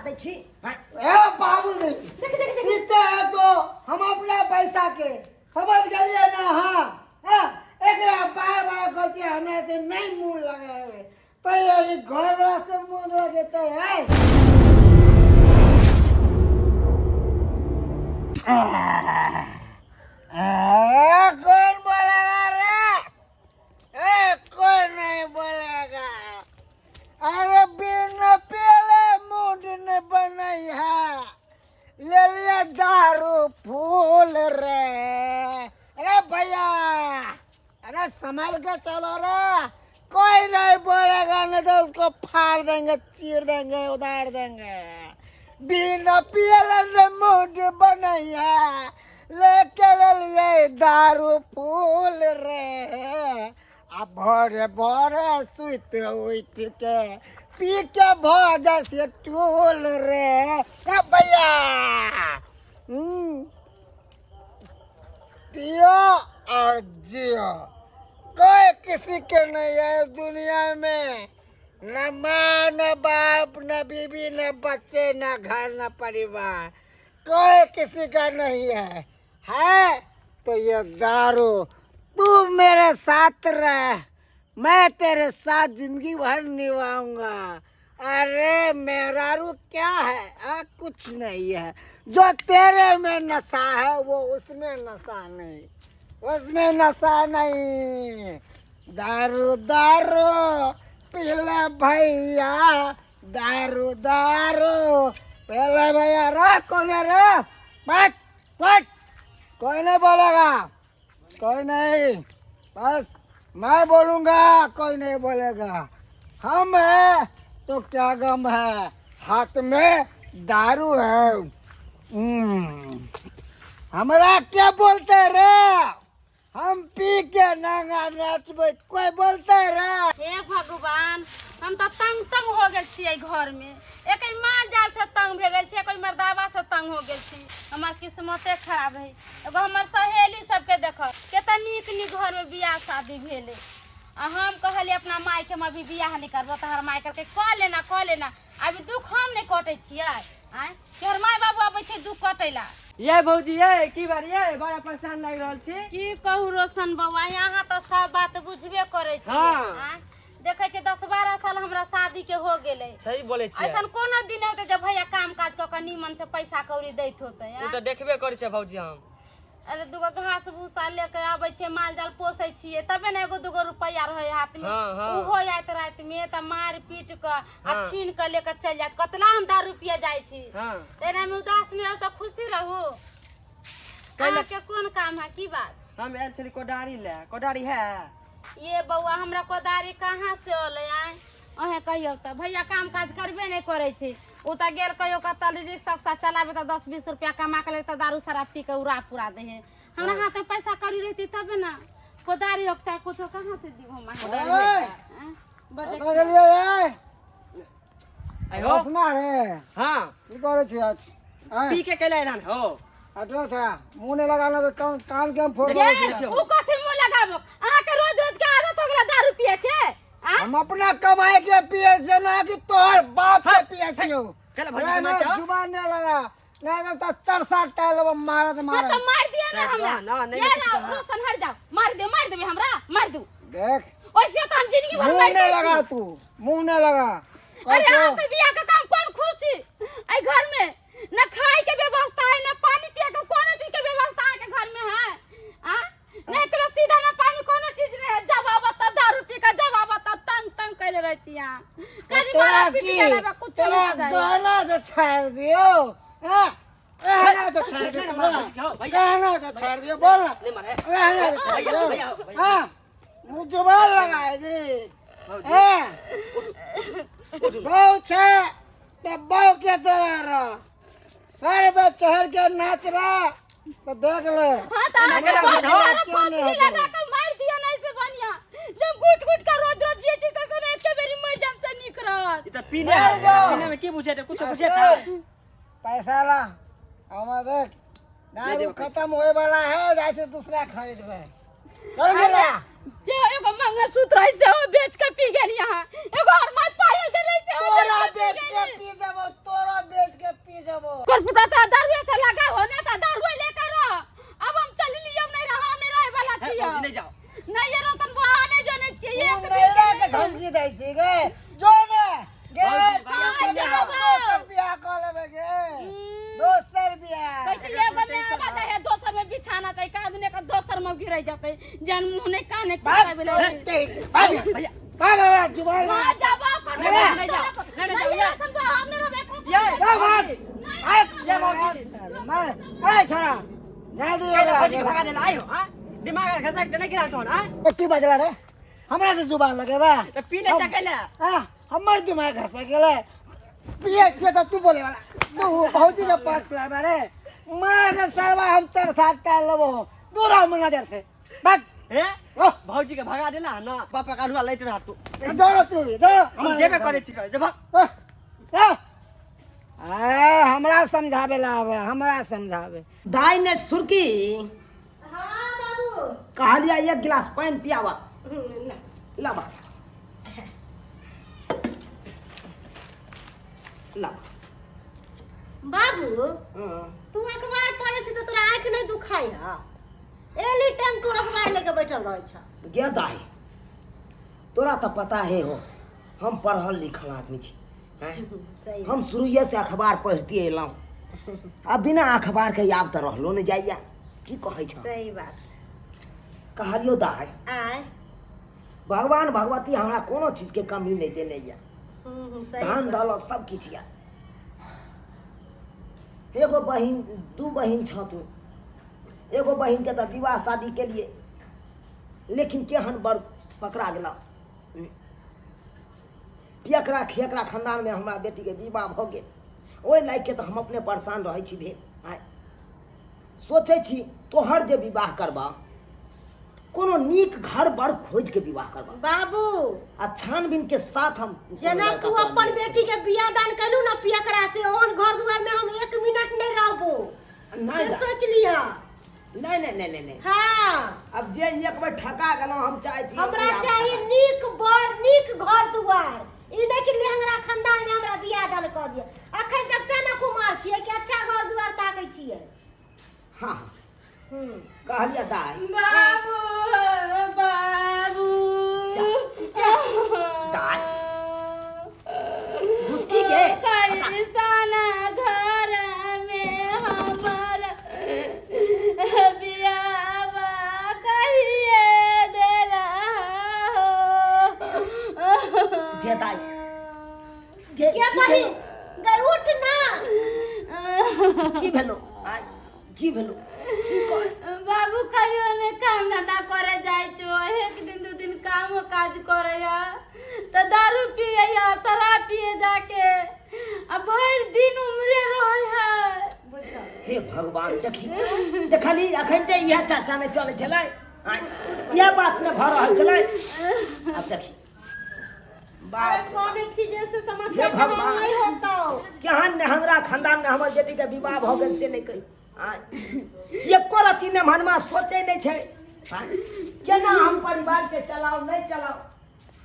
दे छी। ए बाबू जी इतने है तो हम अपना पैसा के समझ गए ना। हाँ एकरा बार बार कहते हमरा से नहीं मुंह लगावे तो ये घर वाला से मुंह लगते है। कौन बोलेगा रे? कोई नहीं बोलेगा। अरे बिना पीले मूड ने बनाई है ले लिया दारू फूल रे। अरे भैया अरे संभाल के चलो रे, कोई नहीं बोलेगा नहीं तो उसको फाड़ देंगे, चीर देंगे, उधार देंगे। बिना पीले ने मूड बनाई है लेके ले लिए दारू फूल रे। अब भोरे भोरे सुत उठ के पी के भोज से टूल रे भैया। पियो और जियो, कोई किसी के नहीं है दुनिया में, न माँ न बाप न बीबी न बच्चे न घर न परिवार, कोई किसी का नहीं है तो ये दारू। तू मेरे साथ रह, मैं तेरे साथ जिंदगी भर निभाऊंगा। अरे मेहरारू क्या है? कुछ नहीं है। जो तेरे में नशा है वो उसमें नशा नहीं, उसमें नशा नहीं। दारू दारू पीले भैया, दारू दारू पीले भैया। रे कौन है रे? बट बट कोई नहीं बोलेगा, कोई नहीं, बस मैं बोलूंगा, कोई नहीं बोलेगा। हम है तो क्या गम है, हाथ में दारू है। हमारा क्या बोलते रे? हम पी के नंगा नाचबे, कोई बोलते रे? हे भगवान, हम तो तंग हो गए छियै घर में। एक माल जाल से तंग भे गए छियै, कोई मर्दावा से तंग हो गए छी। हमार किस्मते खराब रही। एगो हमर सहेली सबके देखो केतना नीक नीक घर में बियाह शादी भेले। हम कहले अपना माई के अभी बियाह नहीं करबो तो हर माई करके कह लेना। अभी दुख हम नहीं कटे छियै। आय तोहर माई बाबू आबै छै दुख कटेला। ये भौजी ये की बार ये बड़ा परेशान लग रहल छी। की कहू रोशन बउआ, यहाँ तो सब बात बुझबे करे छी। हाँ। देखे छे 10-12 साल हमरा शादी के हो गेले। सही बोले छी। ऐसा कोनो दिन होते जब भैया काम काज क के नीमन से पैसा कौड़ी दैत होते। उ तो देखबे करे छे भौजी हम। अरे दुगो घास भूसा लेके आबै छे, माल जाल पोसे छिए तबे न एगो दुगो रुपया रहे हाथ में। उ हो जात रात में त मार पीट के आ छीन के लेके चल जात। कतला हम दारू पिए जाय छी। तेरा में उदास नहीं रहो तो खुशी रहू। कल के कौन काम है की बात? हम आयल छली कोदारी ले। कोदारी है? ये बउआ हमरा कोदारी कहाँ से ओले आए? ओहे कहियो त भैया काम काज करबे नहीं करे छी। उ त गेल कहियो कत रिक्शा उक्सा चलाबे त 10-20 रुपया कमा के ले त दारू शराब पी के उड़ा पुरा दे है। हमरा हाथ में पैसा करी रहती तब ना कोदारी चाहे कुछ कहाँ से दी हम हंसना रे। हां की करे छी आज? पी के केले रहन हो। हटो था मुंह ने लगाना तो कान के हम फोड़ उ कथि मुंह लगाबो? अहा के रोज रोज के आदत हो गेला दारू पिए के। हम अपना कमाए के पिए से ना कि तोहर बाप के पिए छियो। केला भजी कमाई छ? जुबान ने लगा नहीं तो 4-7 टाइल मारत मारे। तो मार दिया ना हमरा। ना नहीं रोशन हट जाओ, मार दे हमरा, मार दू। देख ओइसे तो हम जिंदगी भर मुंह ने लगा, तू मुंह ने लगा। अरे हां से बियाह का काम कौन खुशी आई घर में? न खाए के व्यवस्था है, न पानी पिए के कोनो चीज के व्यवस्था है के घर में है। हां नहीं करो सीधा ना पानी कोनो चीज रहे। जब आब तब दारू पी के जब आब तब तंग कैले रहै छी। यहां कनी मारा पीट के लाबा कुछ नहीं गाना तो छाड़ दियो। हां गाना तो छाड़ दियो, गाना तो छाड़ दियो, बोल ना। गाना तो छाड़ दियो। हां मुंह जुबान लगाएगी। हां बहुत छे तो बहु के तेरा सारे पे चढ़ के नाच रहा तो देख ले। हां तो क्यों नहीं लगा के मार दिया नहीं से बढ़िया। जब गुट का रोज ये चीज सुने एक बेरी मर जब से निकरत। ई त पीने में की बुझे त कुछ बुझे था। पैसा ला हम देख दारू खत्म होए वाला है, जाए से दूसरा खरीदबे। कर गेला जे एगो मंगलसूत्र है से वो बेच के पी गेल यहाँ एगो और मार पायल दे रही से तोरा बेच के पी देबो तोरा बेच के पी देबो करपुटा तो दारू से लगा हो ना तो दारू लेकर आ अब हम चल लियो नहीं रहा हम नहीं रहे वाला छियो नहीं जाओ नहीं ये रतन बुआ नहीं जाने चाहिए एक मेरा के धमकी दै छी गे जो ने गे भौजी, जाओ। 200 रुपया कह लेबे गे 200 रुपया कैसे एगो में आवाज है दोसर में बिछाना चाहिए का आदमी का दोसर में गिर जाते जन मुंह नहीं काने का बोले भैया भाग जुबान वहां जाबो कर नहीं जाओ नहीं रतन बुआ हमने रहे ये जा भाग ये भौजी मार ए छोरा जा दे भौजी भगा दे आयो हां दिमाग घसक दे नहीं गिरा तो हां की बजला रे हमरा से जुबान लगेबा तो पीने चकला आ हमर दिमाग घसा गेले पिए छे त तू बोले वाला तू भौजी के पास पिला मारे मार के सरवा हम 4-7 टाल लेबो दूर हम नजर से भाग ए ओ भौजी के भगा देला ना बापा का रुआ लाइट रहा तू जाओ तू जाओ हम जेबे करे छी जे भाग हमरा समझावे ला आवे हमरा समझावे दाई नेट सुरकी हां बाबू कहलिया एक गिलास पानी पियावा लावा लावा बाबू तू अखबार पढ़े छी तो तोरा आंख नहीं दुखाई है एली टाइम तू अखबार लेके बैठल रह छ गे दाई तोरा तो पता है हो हम पढ़ल लिखल आदमी छी हैं सही हम शुरुए से अखबार पढ़ते एलौं अब बिना अखबार के याद तो रहलो नहीं जाइया की कहै छ सही बात कहलियो दाई आय भगवान भगवती हमरा कोनो चीज के कमी नहीं देने या सही धान दौलत सब किछ या एगो बहिन दू बहिन छ तू एगो बहिन के तो विवाह शादी के लिए लेकिन केहन बड़ पकड़ा गेला पियकरा खियकरा खानदान में हमरा बेटी के विवाह भ गेल ओहि लायक के तो हम अपने परेशान रहै छी भेल आय सोचै छी तोहर जे विवाह करबा कोनो नीक घर बड़ खोज के विवाह करबा बाबू आ छानबीन के साथ हम जना तू अपन बेटी के बियाह दान कलू ना पियकरा से ओन घर दुआर में हम 1 मिनट नहीं रहबो नहीं से सोच लिया नहीं नहीं नहीं नहीं हां अब जे एक बार ठका गेलौ हम चाहै छी हमरा चाहिए नीक बर नीक घर दुआर ई नहीं कि लेहंगरा खानदान में हमरा बियाह दान कर दिया अखन तक तेना कुमार छियै कि अच्छा घर दुआर ताकै छियै हां कहलिया दाई बाबू बाबू दाई घुसकी गे कैसाना घर में हमर बियाह कहिए दे रहा हो जे दाई क्या बहिन गई उठ ना की भेलो आय की भेलो की कह बाबू कहियो ने काम धंधा करे जाय छो एक दिन दो दिन काम काज करे या तो दारू पिए या शराब पिए जाके अब भर दिन उम्रे रहे है हे भगवान देखी देखली अखन ते यह चर्चा में चले छलै आय यह बात में भ रहल छलै अब देखी अरे कौन की जैसे समस्या हे भगवान। नहीं होता केहन ने हमरा खानदान में हमर बेटी के विवाह भ गेल से नहीं कही एको रति ने मनमा सोचे नहीं छै केना हम परिवार के चलाओ नहीं चलाओ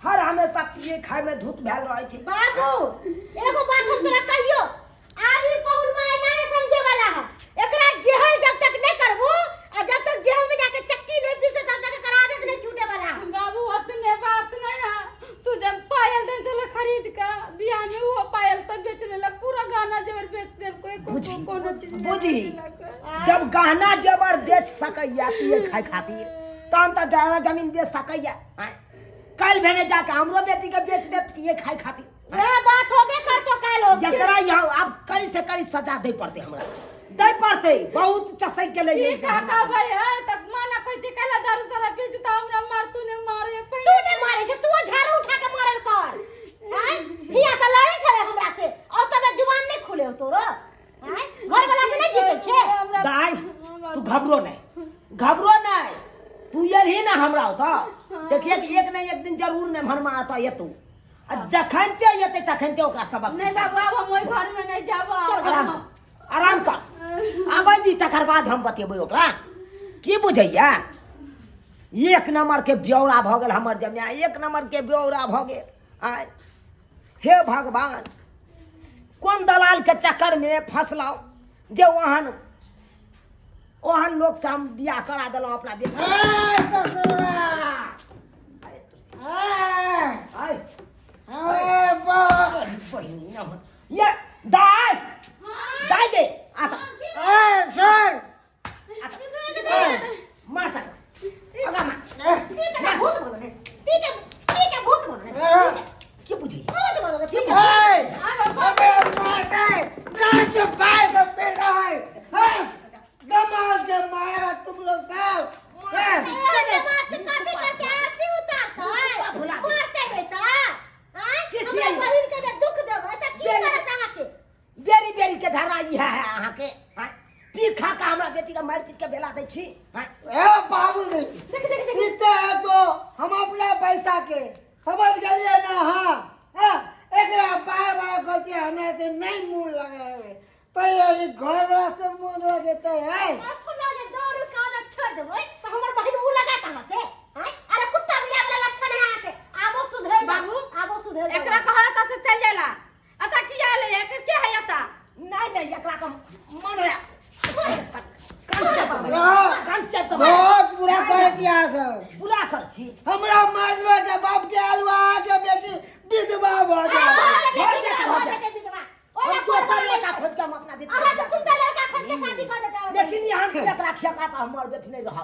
हर हमेशा पिए खाए में धुत भेल रहे छै बाबू एगो बात हम तोरा कहियो आबी पहुल में नहीं समझे वाला है एकरा जेहल जब तक नहीं करबो और जब तक जेल में जाके चक्की नहीं पीसे तब तक करा दे नहीं छूटे वाला बाबू उतने बात नहीं है तू जब पायल दे चले खरीद का बियाह में वो पायल सब बेच लेला पूरा गहना जेवर बेच दे कोई कोनो चीज बुझी जब गहना जेवर बेच सकैया पिए खाए खातिर तहन त जाना जमीन बेच सकैया कल भेने जाके हमरो बेटी के बेच दे पिए खाए खातिर ये बात होबे करतो काल हो जकरा यहाँ अब कड़ी से कड़ी सजा दे पड़ते हमरा दे पड़ते बहुत चसै के लिए काका भाई है तक माना कोई जे कला दारू सारा बेचता हमरा मार तूने मारे तूने मारे छ तू झाड़ू उठा के मारल कर हैं बिया त लड़े छले हमरा से और तबे जुबान नहीं खुले हो तोरो हैं घर वाला से नहीं जीते छे दाई तू घबरो नहीं तू यही ना हमरा होता देखिए कि एक नहीं एक दिन जरूर ने मनमा आता ये तू जखन से येते तखन से ओकरा सबक नहीं बाबू अब हम ओई घर में नहीं जाबो आराम कर आबै दी तकर बाद हम बतेबै ओकरा की बुझैया एक नंबर के ब्यौरा भ गेल हमर जमिया, एक नंबर के ब्यौरा भ गेल। आय हे भगवान, कोन दलाल के चक्कर में फंसलौ जे ओहन ओहन लोग से हम बियाह करा देलहुँ अपना बेटी। ए ससुरा आय अरे बा बहिनी नमन ये दाय दाय दे आता ए सर माता अगा मा के बुझी ए अबे मारते काट पाए तो पेड़ा है दमाल के मारा तुम लोग सब बेरी बेरी के धराई है अहाँ के पी खा का हमरा बेटी का मार पीट के बेला दै छी। ए बाबूजी पीते हैं तो हम अपना पैसा के समझ गए ना। हाँ एकरा बार बार कहते हमरा से नहीं मुंह लगावे तो ये घर वाला से मुंह लगते है। एकरा कहला त से चल जाला अता किया ले एकर के है अता नहीं नहीं एकरा का मन रे बहुत बुरा कर दिया सब। बुला कर छी हमरा मारवा के बाप के अलवा के बेटी विधवा हो जाए। और दोसर लड़का खोज के हम अपना बेटी लेकिन यहाँ से एकरा खेका का हमर बेटी नहीं रह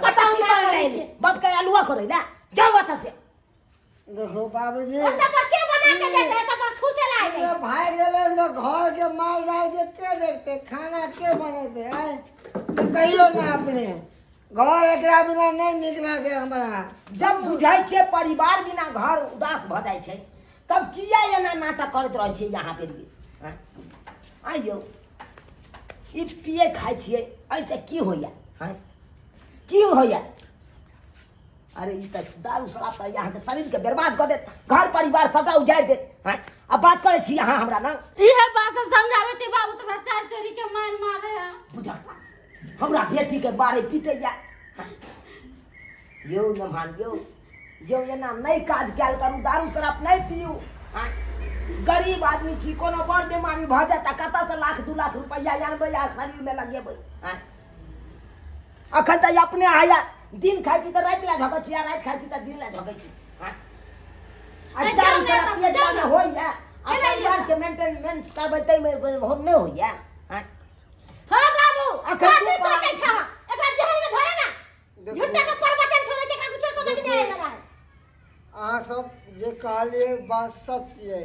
पता नहीं बाप के अलुआ करे ना जाओ अच्छा से। देखो बाबूजी भाई गेले तो घर के माल डाल के देखते खाना के बनते हैं तो कहियो ना अपने घर एकरा बिना नहीं निकला के हमरा। जब बुझाई छे परिवार बिना घर उदास भ जाय छे तब किया एना नाटक करत रह छे यहाँ पे भी। आइयो ई पिए खाई छिए ऐसे की होया हैं की होया। अरे ई त दारू शराब त यहाँ के शरीर के बर्बाद कर देत घर परिवार सबटा उजाड़ देत हैं। अब बात करे छी यहाँ हमरा ना इहे बात सब समझावे छी बाबू तोरा चार चोरी के मार मारे है बुझता हमरा बेटी के बारे पीटे जा यो न मान यो जो एना नहीं काज कैल करू दारू शराब नहीं पियू। गरीब आदमी छी कोनो बड़ बीमारी भ जाता कतऽ से लाख 2 लाख रुपया आनबै आ शरीर में लगेबै। अखन त अपने आया दिन खाइ छी त रात ला झकै छी आ रात खाइ छी त दिन ला झकै छी। आ दारू शराब पिए जा में होइया आ परिवार के मेंटेनेंस करबै तै में हो नै होइया। हां बाबू अखन बात सोचै छ एकरा जहल में धरे ना झूठा के प्रवचन छोड़े एकरा कुछ समझ नहीं आए लगा। अहाँ सब जे कहलिए बात सच है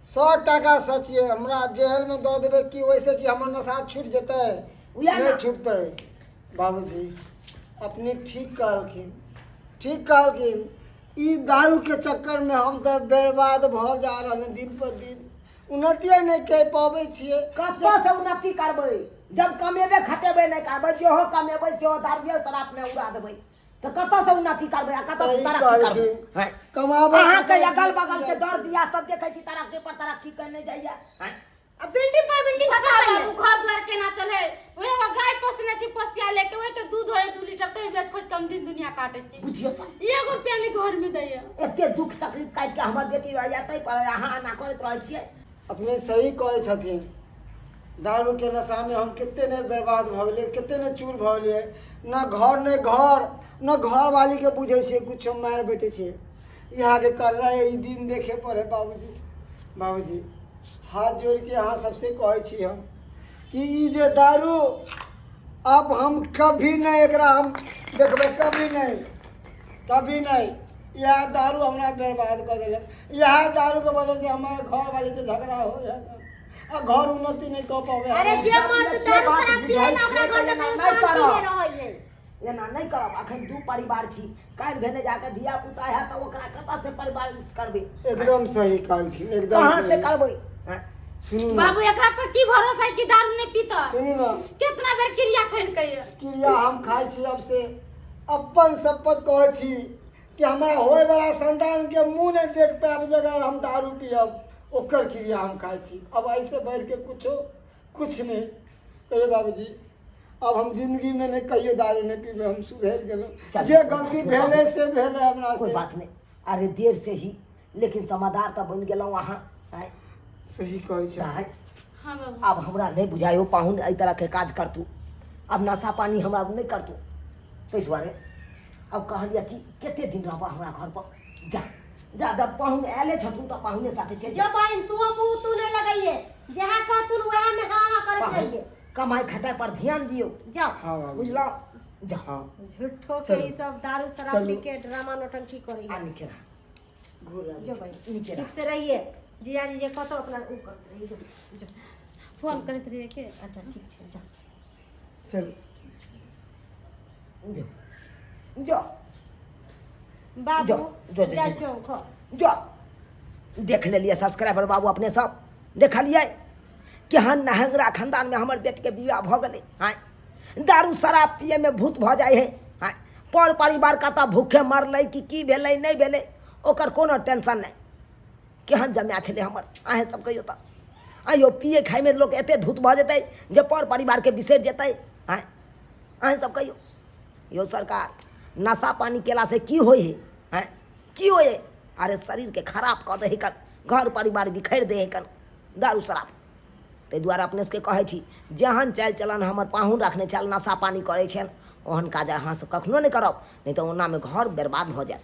100% सच है। हमरा जेल में दो देबे कि वैसे कि हमर नशा छूट जेतै नहीं छूटतै। बाबूजी अपने ठीक कहलखिन ई दारू के चक्कर में हम तो बर्बाद भ जा रहल दिन पर दिन उन्नति नहीं कह पाबै छियै। कतऽ से उन्नति करबै जब कमेबे खटेबे नहीं करबै जेहो कमेबै सेहो दारू शराब में उड़ा देबै तो कतऽ से उन्नति करबै आ कतऽ से तरक्की करबै। कमाबै अहाँ के अगल बगल के दर दिया सब देखै छी तरक्की पर तरक्की करने जाइया। अब बिल्डिंग पर बिल्डिंग बता बाबू घर द्वार केना चले ओए वो गाय पोसने छी पोसिया लेके ओए के दूध होए 2 लीटर तै बेच खोज कम दिन दुनिया काटे छी बुझियो त 1 रुपया नहीं घर में दैया एते दुख तकलीफ काट के हमर बेटी रह जातै पर अहाँ ना करत रहै छियै। अपने सही कहै छथिन दारू के नशा में हम कितने ने बर्बाद भ गेलिए कितने ने चूर भ गेलिए न घर वाली के बुझे छे कुछ मार बेटे छे यहाँ के कर रहे ई दिन देखे पड़े। बाबूजी हाथ जोड़ के यहाँ सबसे कहै छी हम कि ई जे दारू अब हम कभी नहीं एकरा हम देखबे कभी नहीं यह दारू हमरा बर्बाद कर दिले। यह दारू के वजह से हमारे घर वाले से झगड़ा हो जाएगा और घर उन्नति नहीं कर पावे। अरे जे मर्द दारू शराब पिए ना ओकरा घर में शांति नहीं रहै है एना नहीं करब। अखन 2 परिवार छी काल भेने जाके धिया पुता है तो ओकरा कतऽ से परिवार करबे। एकदम सही कहलखिन एकदम कहां से करबे। सुनू ना बाबू एकरा पर की भरोसा है कि दारू नहीं पीता सुनू ना कितना बेर क्रिया खैल कहिए क्रिया हम खाइ छी अब से अपन शपथ कहै छी कि हमारा होए वाला संतान के मुंह नहीं देख पाब जगह हम दारू पियब ओकर क्रिया हम खाइ छी। अब ऐसे बैठ के कुछ नहीं कहिए बाबूजी अब हम जिंदगी में नहीं कहियो दारू नहीं पीबे, हम सुधर गेलो। चल। जे गलती भेले से भेले हमरा कोई से। बात नहीं, अरे देर से ही लेकिन समादार तो बन गेलौं अहाँ। आय, सही कहै छै। दाय, हाँ बाबू अब हमरा नहीं बुझायो पाहुन एहि तरह के काज करतू, अब नशा पानी हमरा नहीं करतू, ताहि दुआरे अब कहलिए कि केते दिन रहबा हमरा घर पर, जा जा, जब पाहुन आयले छथुन तऽ पाहुने साथे चलि जो जा। बहन तू मुंह तू नहीं लगाइए, जहाँ कहतुन वहाँ में हाँ हाँ करत पाहुन, रहिए। कमाई खटाई पर ध्यान दियो, जाओ हाँ बाबू। बुझलौ? जा हाँ झूठो के चलो। ई सब दारू शराब चलो। पी के ड्रामा नौटंकी करी। आ नीचे रह, घूर जो भाई नीचे ठीक रह। से रहिए, जिया जी जे कहतो अपना ऊ करत रहिए। जो फोन करैत रहिए के अच्छा ठीक छै, जा चल। जो जो बाबू जो, जा जो। चौक जो देख लेलिए सब्सक्राइबर बाबू अपने सब देखलिए केहन नहंगरा खानदान में हमर बेट के विवाह भऽ गेलै। हाँ, दारू शराब पिए में भूत भऽ जाइ है। हाँ, पर परिवार कतऽ भूखे मरलै कि की भेलै नहीं भेलै ओकर कोनो टेंशन नहीं। केहन जमाया छलै हमर, अहें सब कहियो तऽ आइयो पिए खाए में लोग एते धूत भऽ जेतै जे पर परिवार के बिसरि जेतै। हाँ, अहें सब कहियो यो सरकार नशा पानी केला से की होइ है? हाँ, की होइ है? अरे शरीर के खराब कऽ दे है कन, घर परिवार बिखैर दे है कन दारू शराब। ताहि दुआरे अपने सबके कहै छी जेहन चालि चलन हमर पाहुन रखने चल नशा पानी करै छनि ओहन काज अहाँ सब कखनो नहि करब, नहीं तऽ ओना में घर बर्बाद भऽ जायत।